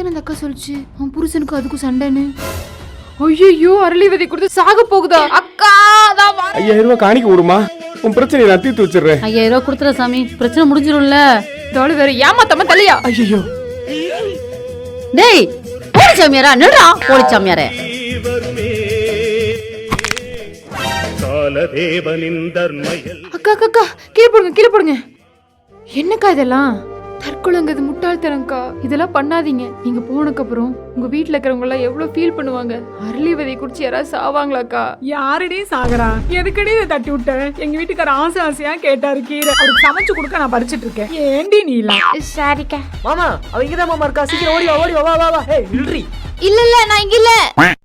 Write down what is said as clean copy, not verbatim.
இப்பதானே அந்த அக்கா சொல்லுச்சு அவன் புருஷனுக்கு அதுக்கும் சண்டைன்னு. ஐயோ அரளி விதை கொடுத்து சாக போகுதா அக்கா? 5000 ரூபாய் காணிக்க விடுமா, உன் பிரச்சனையை நான் தீர்த்து வச்சிடுறேன். 5000 ரூபாய் கொடுத்துற சாமி, பிரச்சனை முடிஞ்சிடும்ல. தோளு வேற ஏமாத்தாம தலையா. ஐயோ டேய் போலி சாமியாரா, நில்றா போலி சாமியாரே. அக்கா அக்கா கீழே போடுங்க. என்னக்கா இதெல்லாம்? தற்கொலைங்கிறது முட்டாள்தனம்க்கா. இதெல்லாம் பண்ணாதீங்க. நீங்க போனக்கு அப்புறம் உங்க வீட்டுல இருக்கிறவங்க எல்லாம் எவ்வளவு ஃபீல் பண்ணுவாங்க. அரளி விதை குடிச்சு யாராவது சாவாங்களாக்கா? யாரடி சாகரா? எதுக்கடி இதை தட்டி விட்ட? எங்க வீட்டுக்கார ஆசையா கேட்டாரு கீரை, அவருக்கு சமைச்சு கொடுக்க நான் பறிச்சிட்டு இருக்கேன். ஏண்டி நீலா? சரிக்கா. மாமா அவ இங்கதான் மாமா இருக்கா, சீக்கிரம் ஓடி வா வா வா வா. ஏய் நில்றி. இல்ல நான் இங்க இல்ல.